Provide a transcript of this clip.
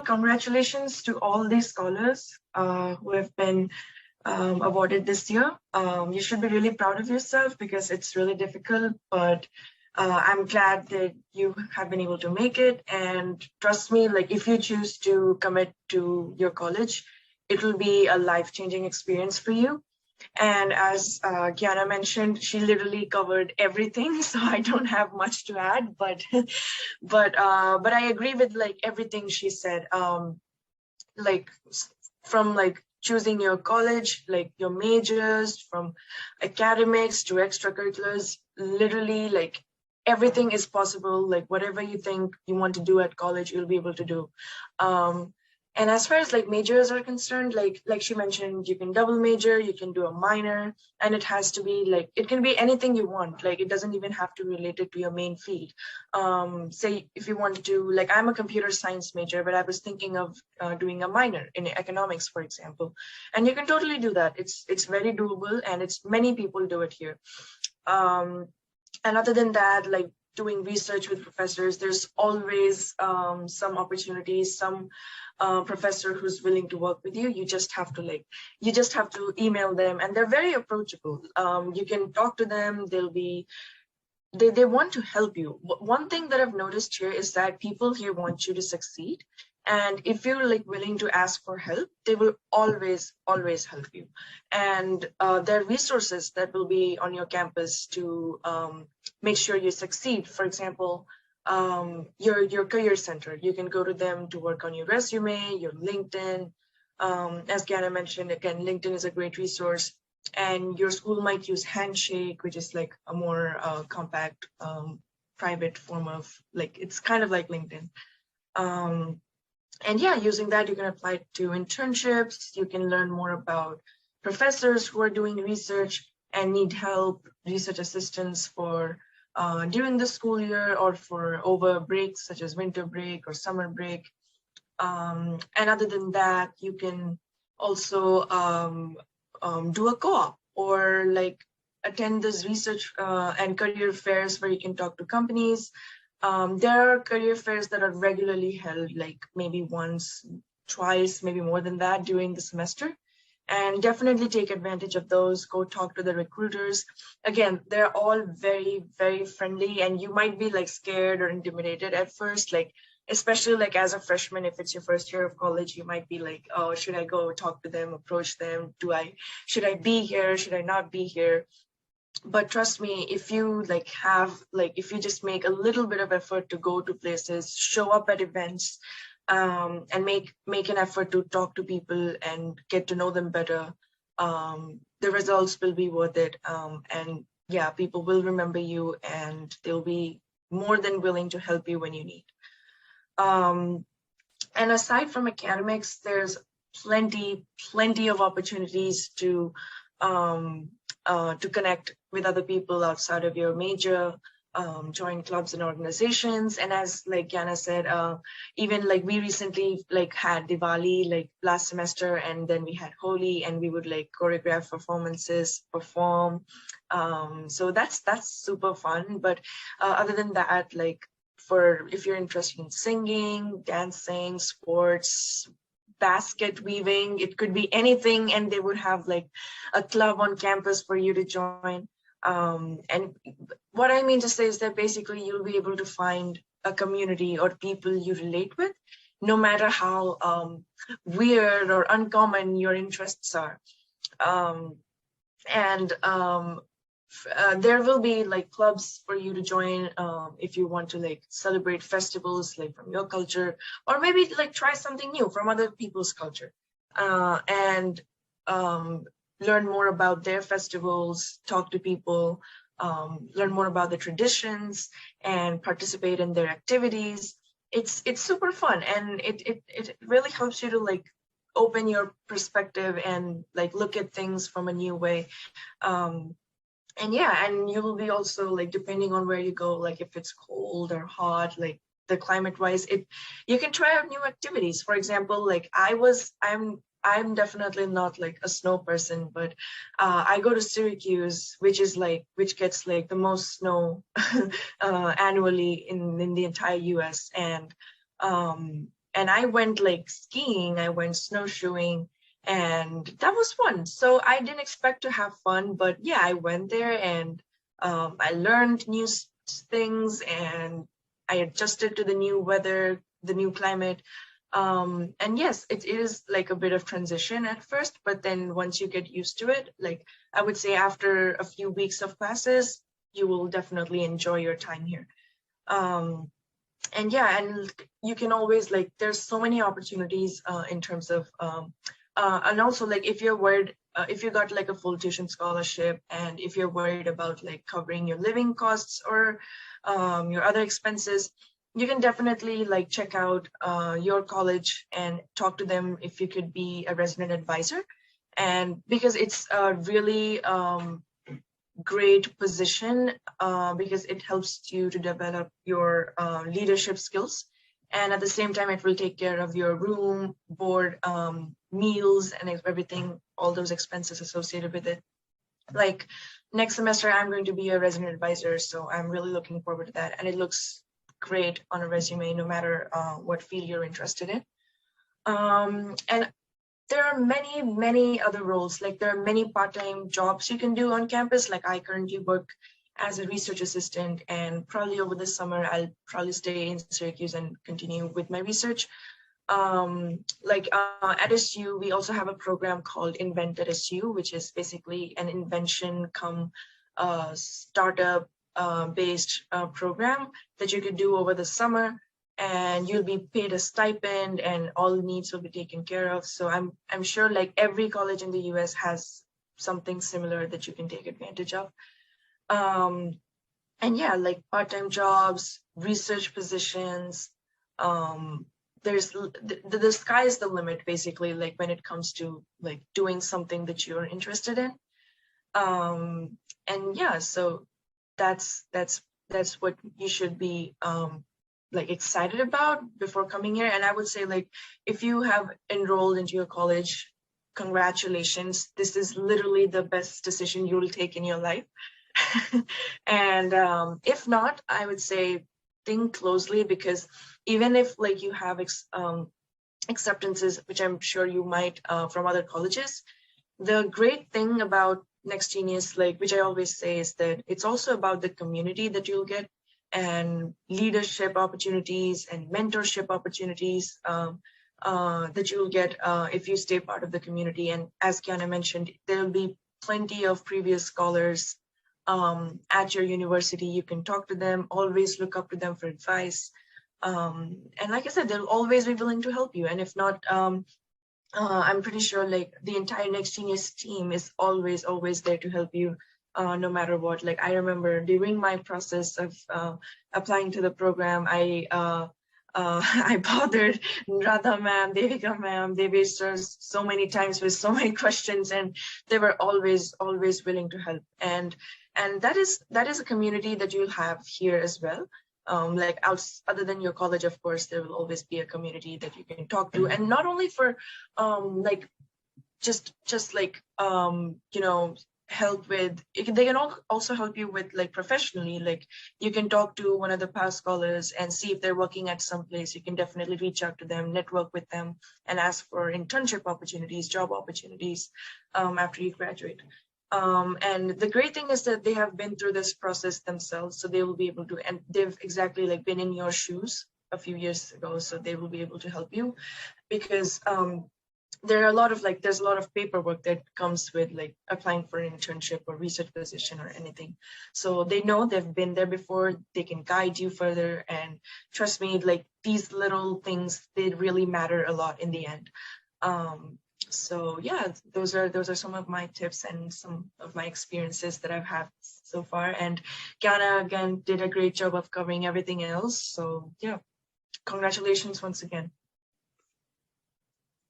congratulations to all these scholars who have been awarded this year. You should be really proud of yourself because it's really difficult, but I'm glad that you have been able to make it. And trust me, like if you choose to commit to your college, it will be a life-changing experience for you. And as Kiana mentioned, she literally covered everything, so I don't have much to add. But but I agree with like everything she said. Like from like choosing your college, like your majors, from academics to extracurriculars, literally like everything is possible. Like whatever you think you want to do at college, you'll be able to do. And as far as like majors are concerned, like she mentioned, you can double major, you can do a minor, and it has to be like, it can be anything you want. Like it doesn't even have to relate it to your main field. Say if you want to, like I'm a computer science major, but I was thinking of doing a minor in economics, for example. And you can totally do that. It's very doable, and it's many people do it here. And other than that, like doing research with professors, there's always some opportunities, some professor who's willing to work with you. You just have to email them, and they're very approachable. You can talk to them. They want to help you. One thing that I've noticed here is that people here want you to succeed. And if you're like willing to ask for help, they will always help you. And there are resources that will be on your campus to make sure you succeed. For example, your career center, you can go to them to work on your resume, your LinkedIn. As Gana mentioned, again, LinkedIn is a great resource. And your school might use Handshake, which is like a more compact, private form of, like, it's kind of like LinkedIn. And yeah, using that, you can apply to internships. You can learn more about professors who are doing research and need help, research assistance for during the school year or for over breaks such as winter break or summer break. And other than that, you can also do a co-op or like attend this research and career fairs where you can talk to companies. There are career fairs that are regularly held, like maybe once, twice, maybe more than that during the semester. And definitely take advantage of those. Go talk to the recruiters. Again, they're all very, very friendly, and you might be like scared or intimidated at first, like especially like as a freshman, if it's your first year of college, you might be like, oh, should I go talk to them, approach them? Should I be here? Should I not be here? But trust me, if you if you just make a little bit of effort to go to places, show up at events, and make an effort to talk to people and get to know them better, the results will be worth it. And yeah, people will remember you, and they'll be more than willing to help you when you need. And aside from academics, there's plenty of opportunities to connect with other people outside of your major, join clubs and organizations. And as like Yana said, even like we recently like had Diwali like last semester, and then we had Holi, and we would like choreograph performances, perform. So that's super fun. But other than that, like if you're interested in singing, dancing, sports, basket weaving, it could be anything, and they would have like a club on campus for you to join. And what I mean to say is that basically you'll be able to find a community or people you relate with, no matter how weird or uncommon your interests are. There will be like clubs for you to join if you want to like celebrate festivals like from your culture, or maybe like try something new from other people's culture, and learn more about their festivals, talk to people, learn more about the traditions, and participate in their activities. It's super fun, and it really helps you to like open your perspective and like look at things from a new way. And yeah, and you will be also like, depending on where you go, like if it's cold or hot, like the climate wise, you can try out new activities. For example, like I'm definitely not like a snow person, but I go to Syracuse, which gets like the most snow annually in the entire US. And And I went like skiing, I went snowshoeing, and that was fun. So I didn't expect to have fun, but yeah, I went there and I learned new things, and I adjusted to the new weather, the new climate. And yes, it is like a bit of transition at first, but then once you get used to it, like I would say after a few weeks of classes, you will definitely enjoy your time here. And yeah, and you can always like, there's so many opportunities in terms of, and also like if you're worried, if you got like a full tuition scholarship, and if you're worried about like covering your living costs or your other expenses, you can definitely like check out your college and talk to them if you could be a resident advisor. And because it's a really great position, because it helps you to develop your leadership skills, and at the same time it will take care of your room, board, meals, and everything, all those expenses associated with it. Like next semester I'm going to be a resident advisor, so I'm really looking forward to that, and it looks great on a resume no matter what field you're interested in. And there are many other roles. Like there are many part-time jobs you can do on campus. Like I currently work as a research assistant, and probably over the summer I'll probably stay in Syracuse and continue with my research. At SU, we also have a program called Invent at SU, which is basically an invention come startup based program that you could do over the summer, and you'll be paid a stipend, and all needs will be taken care of. So I'm sure like every college in the US has something similar that you can take advantage of. And yeah, like part-time jobs, research positions, there's the sky is the limit basically, like when it comes to like doing something that you're interested in. And yeah, so that's what you should be like excited about before coming here. And I would say like if you have enrolled into your college, congratulations, this is literally the best decision you will take in your life. And if not, I would say think closely, because even if like you have acceptances, which I'm sure you might from other colleges, the great thing about Next Genius, like which I always say, is that it's also about the community that you'll get, and leadership opportunities and mentorship opportunities that you'll get if you stay part of the community. And as Kiana mentioned, there will be plenty of previous scholars at your university. You can talk to them, always look up to them for advice. And like I said, they'll always be willing to help you. And if not, I'm pretty sure like the entire Next Genius team is always there to help you, no matter what. Like I remember during my process of applying to the program, I bothered Radha ma'am, Devika ma'am, Devi sir so many times with so many questions, and they were always willing to help. And that is a community that you'll have here as well. Like other than your college, of course, there will always be a community that you can talk to, and not only for like just like you know, help with, they can also help you with like professionally. Like you can talk to one of the past scholars and see if they're working at some place. You can definitely reach out to them, network with them, and ask for internship opportunities, job opportunities after you graduate. And the great thing is that they have been through this process themselves, so they will be able to, and they've exactly like been in your shoes a few years ago, so they will be able to help you. Because there are a lot of like, there's a lot of paperwork that comes with like applying for an internship or research position or anything. So they know, they've been there before, they can guide you further. And trust me, like these little things, they really matter a lot in the end. So yeah, those are some of my tips and some of my experiences that I've had so far. And Kiana again did a great job of covering everything else. So yeah, congratulations once again.